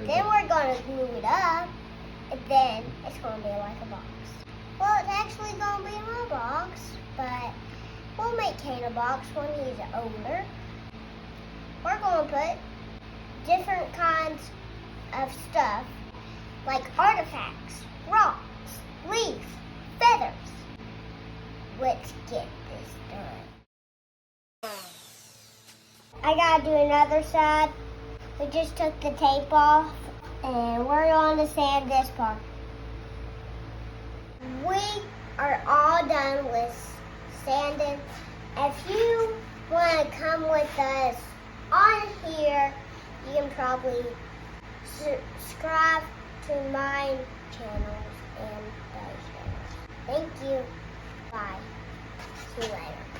Then we're going to glue it up, and then it's going to be like a box. Well, it's actually going to be my box, but we'll make Kane a box when he's older. We're going to put different kinds of stuff, like artifacts, rocks, leaves, feathers. Let's get this done. I gotta do another side. We just took the tape off, and we're going to sand this part. We are all done with sanding. If you want to come with us on here, you can probably subscribe to my channels and those channels. Thank you. Bye. See you later.